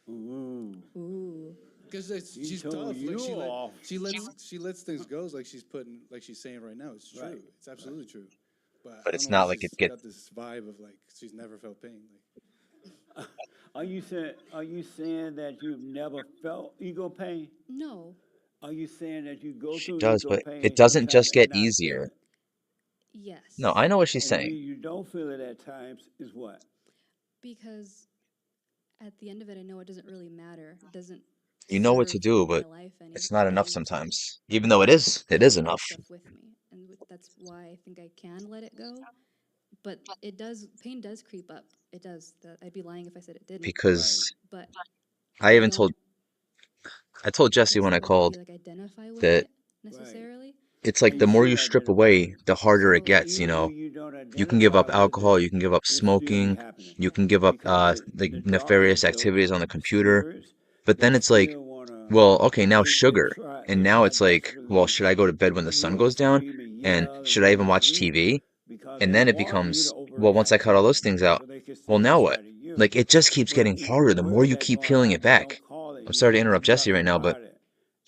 Ooh. Because she's told tough. you Like off. she lets things go. Like she's saying right now. It's true. Right. It's absolutely true. But I But don't it's know not why like she's it got this vibe of like she's never felt pain. Like Are you saying that you've never felt ego pain? No. Are you saying that you go She through does, ego but pain it doesn't sometimes just get and not feel easier. it? Yes. No, I know what she's And the saying. reason you don't feel it at times is what? Because at the end of it I know it doesn't really matter. It doesn't You know what serve to do, my but life it's not enough any sometimes. Even though it is carry that enough. stuff with me. And that's why I think I can let it go. But pain does creep up. It does. I'd be lying if I said it didn't. Because But I even don't told Jesse when I called like identify with that it necessarily. it's like And the you more should you strip identify away, with it. the harder it So gets, you Even know. when you don't You can give identify up with alcohol, it, you can give up it still be smoking, happening. you can give up Because like the nefarious darkness, activities on the those computer. spirits, But then they it's like, still wanna well, okay, now they sugar. And now try it's like, well, desperately should I go to bed when the sun goes down? scream and And yell and should I even run watch through TV? because And they then it want you to becomes, well, once I overreact cut all those things out, so they can well, stay now what? inside of you. Like, it just keeps But getting harder the more where you that's keep gonna peeling it happen, back. don't call it I'm sorry to yet. interrupt Do Jesse right something now, but about it.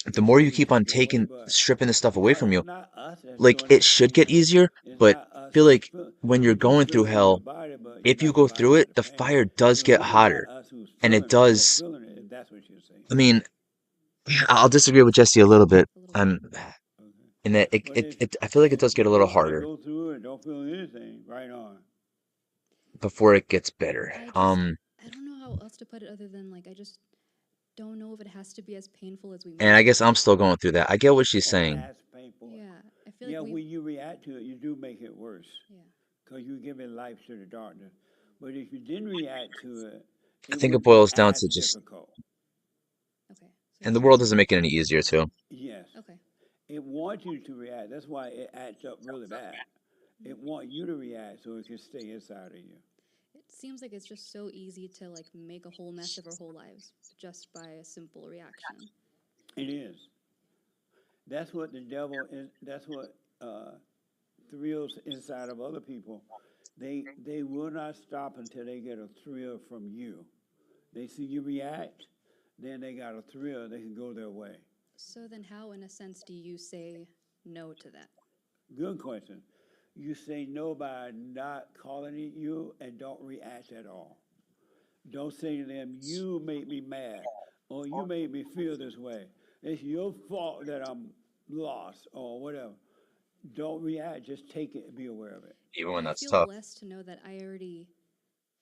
the Until more you you keep on take it away, but stripping this stuff away because from you, it's not us that's like, doing it should get anything. easier, It's but not us feel who's like feel. when You you're do going feel through it in your hell, body, but if you your go body through got it, the the pain. fire does So get really not hotter. us who's And feeling it it or does, feeling it, if that's what you're saying. I mean, I'll disagree with Jesse a little bit. Okay. In that But if I feel like it does get a little most that harder go through it don't feel anything, right on. before it gets better. I don't know how else to put it other than like I just don't know if it has to be as painful as we make And I it. guess I'm still going through that. I get what she's Oh, saying. that's painful. Yeah, I feel Yeah, like when you react to it, you do make it worse. Yeah. Because you're giving life to the darkness. But if you didn't react to it, I it think it wouldn't be boils down as to just, difficult. Okay. So and the just world doesn't react make it any easier to it. too. Yes. Okay. It wants you to react. That's why it acts up really bad. It wants you to react so it can stay inside of you. It seems like it's just so easy to like make a whole mess of our whole lives just by a simple reaction. It is. That's what the devil is. That's what thrills inside of other people. They will not stop until they get a thrill from you. They see you react, then they got a thrill. They can go their way. So then how, in a sense, do you say no to that? Good question. You say no by not calling it you and don't react at all. Don't say to them, you made me mad or you made me feel this way. It's your fault that I'm lost or whatever. Don't react. Just take it and be aware of it. Even when I that's feel tough. blessed to know that I already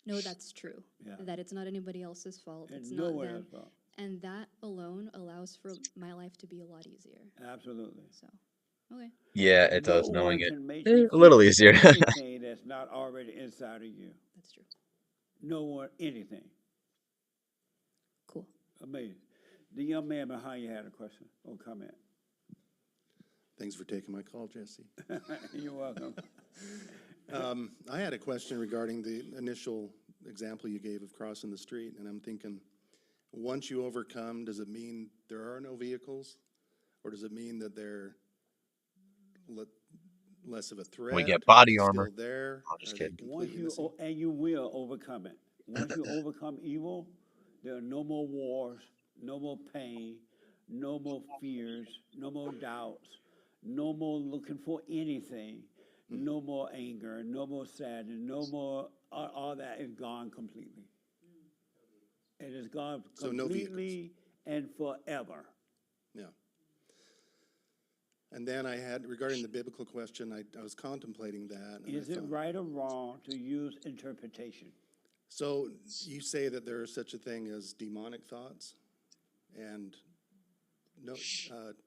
know that's true, Yeah. that it's not anybody else's fault, And it's no not one them. else's fault. And that alone allows for my life to be a lot easier. Absolutely. So, okay. Yeah, it No does. one Knowing it can make you a little feel easier. anything that's not already inside of you. That's true. No one, anything. Cool. Amazing. The young man behind you had a question or comment. Thanks for taking my call, Jesse. You're welcome. I had a question regarding the initial example you gave of crossing the street, and I'm thinking, once you overcome, does it mean there are no vehicles? Or does it mean that they're less of a threat? We get Are body they armor. still there? I'm just Are they kidding. Once completely you, missing? and you will overcome it. Once you overcome evil, there are no more wars, no more pain, no more fears, no more doubts, no more looking for anything, no more anger, no more sadness, no more, all that is gone completely. It is gone So no completely and forever. Yeah. And then I had, regarding the biblical question, I was contemplating that. And Is I it thought, right or wrong to use interpretation? so you say that there is such a thing as demonic thoughts and no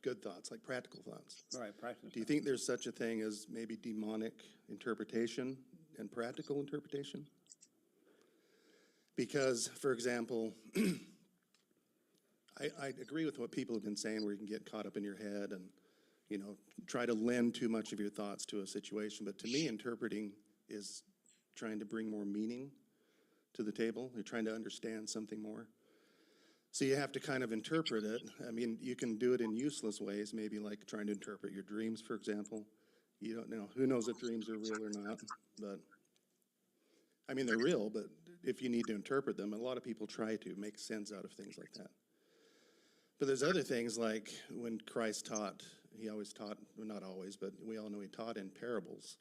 good thoughts, like practical thoughts. Right, practice. Do you think there's such a thing as maybe demonic interpretation and practical interpretation? Because, for example, I agree with what people have been saying, where you can get caught up in your head and, you know, try to lend too much of your thoughts to a situation. But to me, interpreting is trying to bring more meaning to the table. You're trying to understand something more. So you have to kind of interpret it. I mean, you can do it in useless ways, maybe like trying to interpret your dreams, for example. You don't know, who knows if dreams are real or not, but I mean, they're real, but if you need to interpret them, a lot of people try to make sense out of things like that. But there's other things like when Christ taught, he always taught, well, not always, but we all know he taught in parables.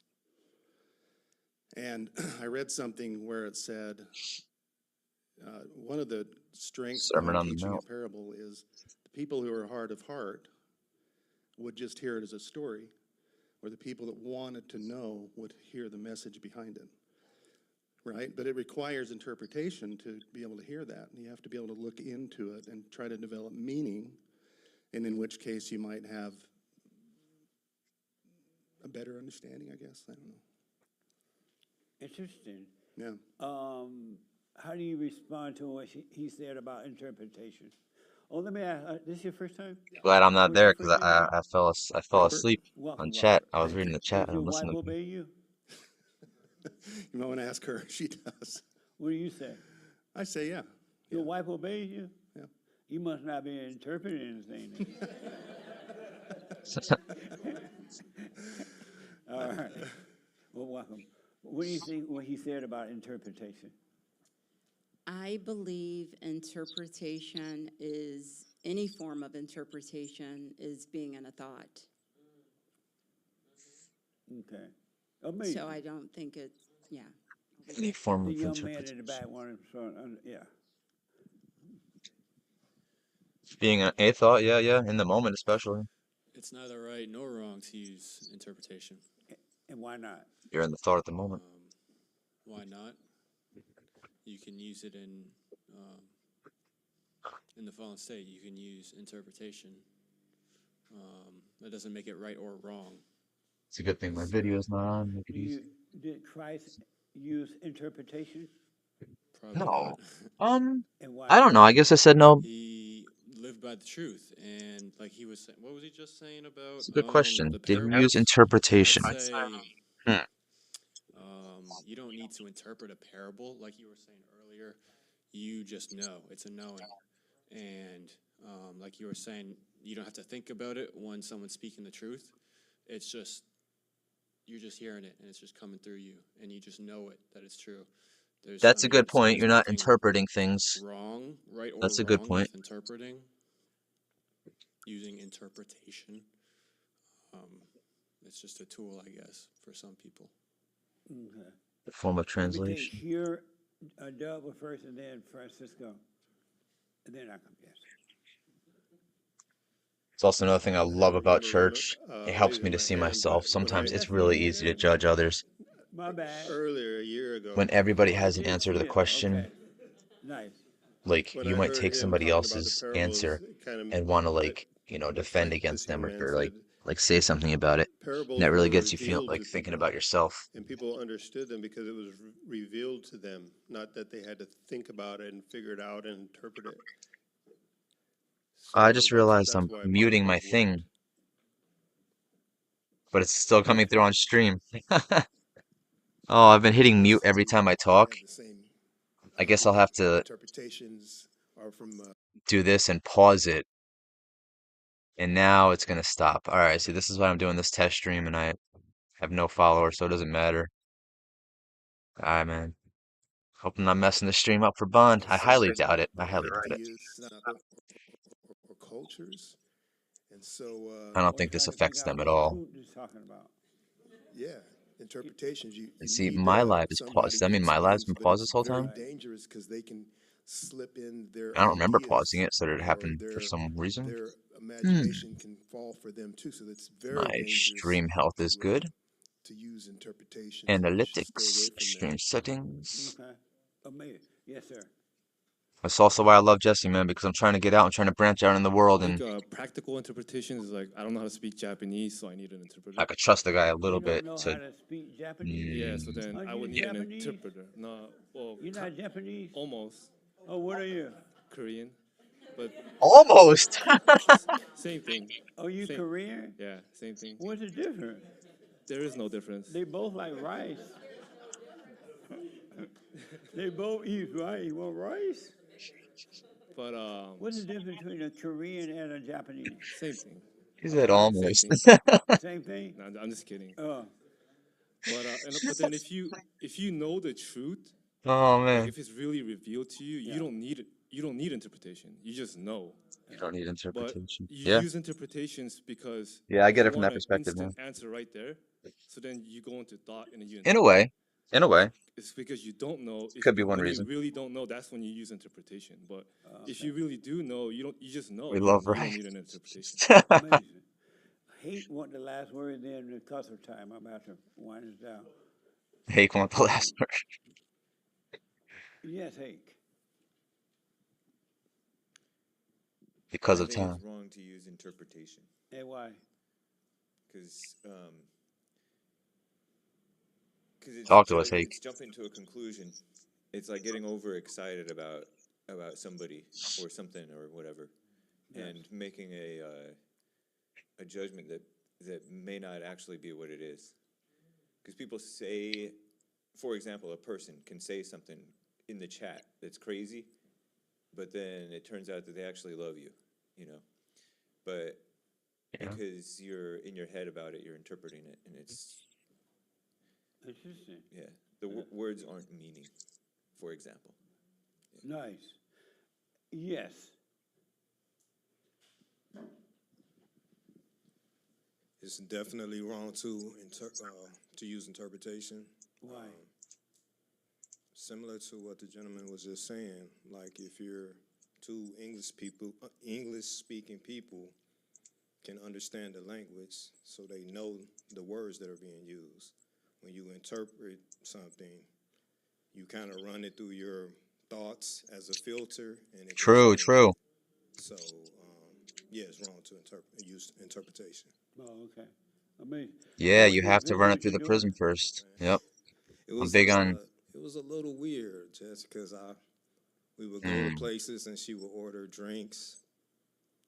And I read something where it said, one of the strengths Sermon behind on the teaching Mount. a parable is the people who are hard of heart would just hear it as a story, or the people that wanted to know would hear the message behind it. Right? But it requires interpretation to be able to hear that. You have to be able to look into it and try to develop meaning, and in which case you might have a better understanding, I guess. I don't know. Interesting. Yeah. How do you respond to what he said about interpretation? Oh, let me ask, this is your first time? Glad I'm not What's your there because first name again? I fell Robert? asleep Welcome, on chat. Robert. I was reading the chat Does and your I'm wife listening. obey you? You might want to ask her. She does. What do you say? I say, yeah. Your wife obeys you? Yeah. You must not be interpreting anything then. All right. Well, welcome. What do you think what he said about interpretation? I believe interpretation is, any form of interpretation is being in a thought. Okay. Amazing. So I don't think it's, yeah. Any form The of young man in the interpretation. back wanted to, yeah. Being a thought, yeah, in the moment especially. It's neither right nor wrong to use interpretation. And why not? You're in the thought at the moment. Why not? You can use it in the fallen state. You can use interpretation. That doesn't make it right or wrong. It's a good thing my video's not on. Make it easy. Did Christ use interpretation? Probably No. not. And why? I don't know. I guess I said no. He lived by the truth, and like he was saying, what was he just saying about? It's a good question. The Did he parables? use interpretation? I'd say you don't need to interpret a parable like you were saying earlier. You just know. It's a knowing. And like you were saying, you don't have to think about it when someone's speaking the truth. It's just, you're just hearing it, and it's just coming through you, and you just know it, that it's true. That's a good So point. there's You're not nothing interpreting things. wrong, right or That's a good wrong point. with interpreting, using interpretation. It's just a tool, I guess, for some people. Okay. A form of Let me take translation. here, Delva first, and then Francisco. And then I come, yes. It's also another thing I love about remember church. It helps me to see raising my hand, myself. but when Sometimes I it's really easy to judge others. My bad. Earlier, a year ago. when everybody Oh, has an didn't answer to see the it. question, Okay. Nice. like When you I might heard take him somebody talking about the else's parables, answer it kind of, and want to like, like, you know, it's defend like this against them young or, man or said, like say something about it. And parables that really were gets you feel revealed like to thinking people, about yourself. and people understood them because it was revealed to them, not that they had to think about it and figure it out and interpret it. I So just realized that's I'm why muting my parables worked. thing, but it's still coming through on stream. Oh, I've been hitting mute every time I talk. Had the same I guess I'll have to interpretations are from do this and pause it, and now it's gonna stop. All right, see, this is why I'm doing this test stream, and I have no followers, so it doesn't matter. All right, man. Hope I'm not messing the stream up for Bond. I highly doubt it. I highly doubt it. ideas or cultures, and so I don't We're think this trying to figure affects out them at what all. Putin is talking about. yeah, interpretations. You And you see, need my live is somebody paused. I to mean, my live's explain, been but paused it's this whole very time. dangerous because they can slip in their I don't remember pausing ideas, it, so did it or happen for some reason? their Hmm. imagination can fall for them too. So it's very My dangerous stream health is good. to use interpretations, and you should stay Analytics, away from that. stream settings. Okay. Amazing. Yes, sir. That's also why I love Jesse, man, because I'm trying to get out. I'm trying to branch out in the world, I and think practical interpretation is like I don't know how to speak Japanese, so I need an interpreter. I could trust the guy a little You don't bit know to. how to speak Japanese? Yeah, so then Aren't I you would need an Japanese? interpreter. No, well, You're not Japanese? almost Oh, what are you? Korean, but Almost. same thing. Oh, you Same- Korean? Yeah, same thing. What's the difference? There is no difference. They both like rice. They both eat rice. You want rice? But What's the difference between a Korean and a Japanese? same thing. He said Same almost. thing. Same thing? No, I'm just kidding. Oh. But then if you know the truth, Oh like man, if it's really revealed to you, Yeah. you don't need interpretation. You just know. you don't need But interpretation. you Yeah, use interpretations because yeah, I get you it from want that an perspective, man. instant answer right there. So then you go into thought and then you In a interpret. way, in a way, It's because you don't know. could be one When reason. you really don't know, that's when you use interpretation. But if you really do know, you don't. You just know. We You love don't rice. need an interpretation. Amazing. Hate want the last word, then because of time. I'm about to wind this down. Hake want the last word Yes, Hake. because I of think time. it's wrong to use interpretation And why? because Talk to us, Hake. it's jumping to a conclusion. It's like getting overexcited about somebody or something or whatever, and making a judgment that may not actually be what it is. Because people say, for example, a person can say something in the chat that's crazy, but then it turns out that they actually love you, you know. But Yeah. because you're in your head about it, you're interpreting it, and it's Interesting. yeah. The words aren't meaning, for example. Nice. Yes. It's definitely wrong to use interpretation. Why? Similar to what the gentleman was just saying, like if you're two English-speaking people can understand the language, so they know the words that are being used. When you interpret something, you kind of run it through your thoughts as a filter, and it gets True, changed. true. So, yeah, it's wrong to use interpretation. Oh, okay. Amazing. Yeah, Well, you it's have to good run what it through you're the prism doing. first. Yep. It I'm was big on. it was a little weird just because we would go to places and she would order drinks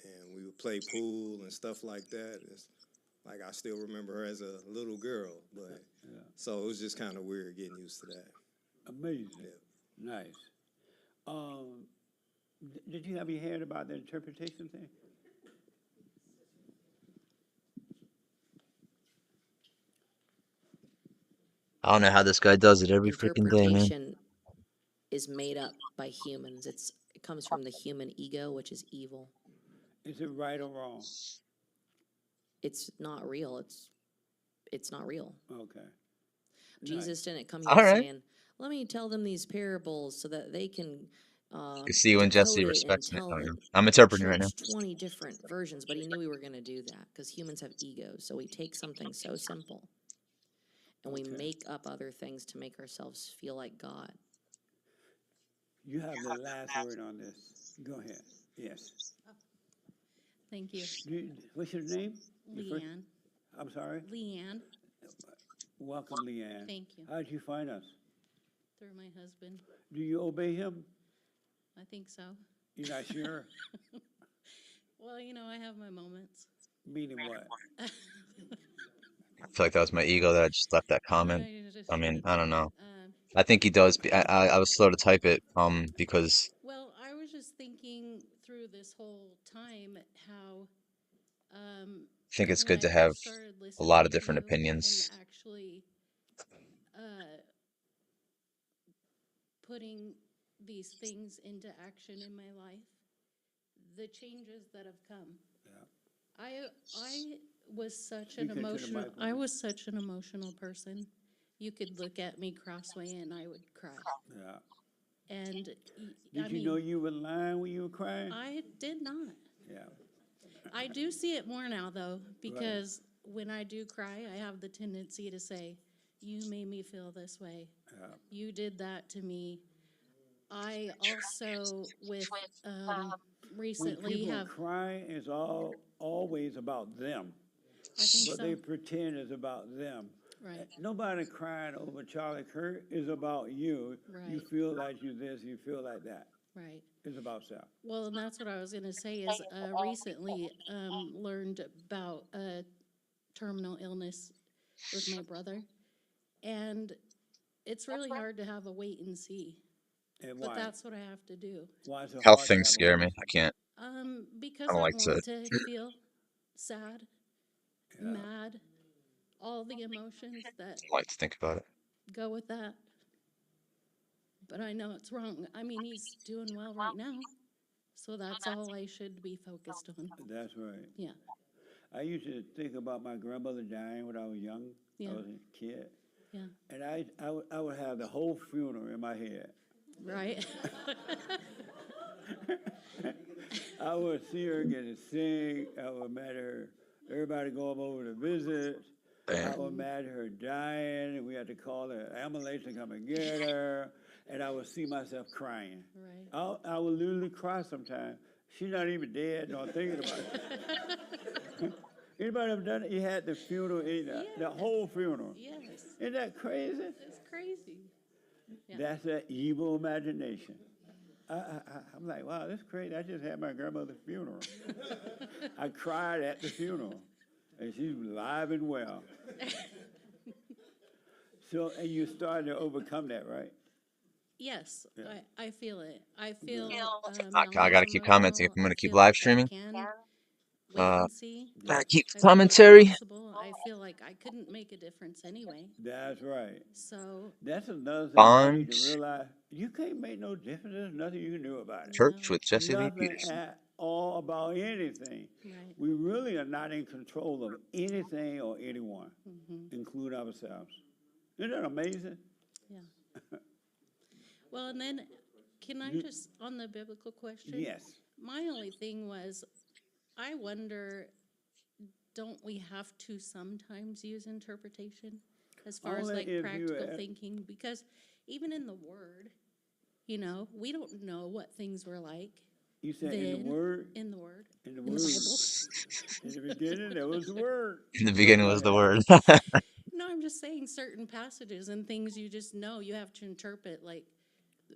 and we would play pool and stuff like that. It's like I still remember her as a little girl, but so it was just kind of weird getting used to that. Amazing. Nice. Did you have you heard about the interpretation thing? I don't know how this guy does it every freaking day, man. Interpretation is made up by humans. It comes from the human ego, which is evil. Is it right or wrong? It's not real. It's not real. Okay. Jesus didn't come All here right. saying, "Let me tell them these parables so that they can You see when Jesse decode it and respects me. tell Oh, yeah. the I'm interpreting right now. church 20 different versions." But he knew we were going to do that because humans have egos. So we take something so simple and we Okay. make up other things to make ourselves feel like God. You have the last word on this. Go ahead. Yes. Thank you. What's your name? Your first- Leanne. I'm sorry? Leanne, Welcome, Leanne. Thank you. How did you find us? through my husband. Do you obey him? I think so. You're not sure? Well, I have my moments. Meaning what? I feel like that was my ego that I just left that comment. I mean, I don't know. I think he does. I was slow to type it because Well, I was just thinking through this whole time how I think it's when good I to have first started a listening lot of to different you opinions. and actually putting these things into action in my life, the changes that have come. Yeah. I was such Speak an into the emotional. mic, I woman. was such an emotional person. You could look at me crossway and I would cry. Yeah. And Did you know you were lying when you were crying? I did not. Yeah. I do see it more now though, because when I do cry, I have the tendency to say, "You made me feel this way. Yeah. You did that to me." I also, with When recently, people have. cry, it's always about them. I think But so. they pretend it's about them. Right. Nobody crying over Charlie Kirk is about you. You Right. feel like you this, you feel like that. Right. It's about self. Well, and that's what I was going to say is recently learned about terminal illness with my brother. And it's really hard to have a wait and see. And But why? that's what I have to do. Why is it Health hard to things have a scare wait me. and I see? can't. Because I don't I like want to. to feel sad, mad, all the emotions that I like to think about it. go with that. But I know it's wrong. I mean, he's doing well right now. So that's all I should be focused on. That's right. Yeah. I used to think about my grandmother dying when I was young. Yeah. I was a kid. Yeah. And I would have the whole funeral in my head. Right. I would see her getting sick. I would imagine everybody going over to visit. I would imagine her dying, and we had to call the ambulance to come and get her. And I would see myself crying. Right. I would literally cry sometimes. She's not even dead, nor thinking about it. Anybody ever done it? You had the funeral, the whole funeral. Yes. Isn't that crazy? It's crazy. Yeah. That's an evil imagination. I'm like, wow, that's crazy. I just had my grandmother's funeral. I cried at the funeral, and she's alive and well. So, and you started to overcome that, right? Yes, Yeah. I feel it. I feel I gotta keep commenting if I'm gonna keep live streaming. Wait and see. Gotta keep I feel it's commentary. possible. I feel like I couldn't make a difference anyway. That's right. So That's another thing I need Bond. to realize. You can't make no difference. There's nothing you can do about it. Church with Jesse Lee Nothing Peterson. at all about anything. Right. We really are not in control of anything or anyone, Mhm. include ourselves. Isn't that amazing? Yeah. Well, and then can I You- just on the biblical question? Yes. My only thing was, I wonder, don't we have to sometimes use interpretation as far as Only like if you practical a- thinking? Because even in the Word, we don't know what things were like. You said then, in the Word? In the Word. In the in Word. the Bible. In the beginning, there was the Word. In the beginning was the word. No, I'm just saying certain passages and things you just know you have to interpret. Like,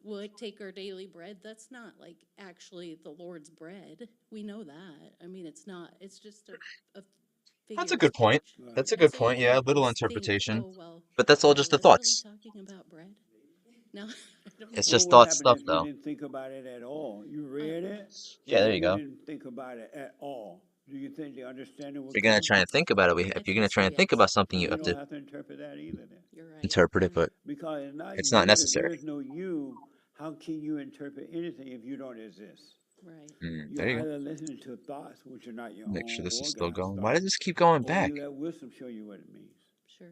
will it take our daily bread? That's not like actually the Lord's bread. We know that. I mean, it's not. It's just a figure That's a of good point. speech. That's a And good so point. you Yeah, a can't little just think, interpretation. oh, well, But that's all are just they the really thoughts. talking about bread? No, I don't It's know. just What would thought happen stuff, if you though. didn't think about it at all? You read it, Yeah, there but you you go. didn't think about it at all. Do you think the understanding If would you're gonna come? try and think about it, I if you're think gonna so, try and think yes. about something, Then you you have don't to have to interpret that either then. You're right. interpret it. But Because it's not it's you. not If necessary. there's no you, how can you interpret anything if you don't exist? Right. You're There you go. either listening to thoughts, which are not your Make sure own this is or still God's going. Why does thoughts, this keep going or you back? let wisdom show you what it means. Sure.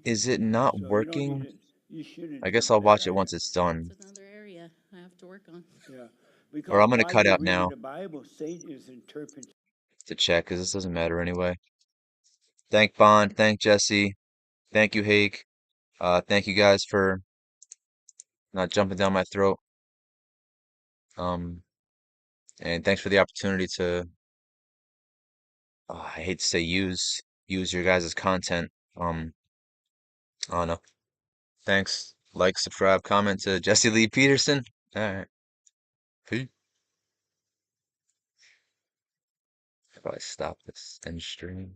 Is it not So you don't need working? to, you should I guess I'll interpret watch that it once either. it's done. It's another area I have to work on. Yeah. Or Because I'm gonna while cut you're out reading now the Bible, Satan is interpreting. to check because this doesn't matter anyway. Thank Bond. Thank Jesse. Thank you, Hake. Thank you guys for not jumping down my throat. And thanks for the opportunity to, I hate to say use your guys' content. I don't know. Thanks. Like, subscribe, comment to Jesse Lee Peterson. All right. Peace. Probably stop this end stream.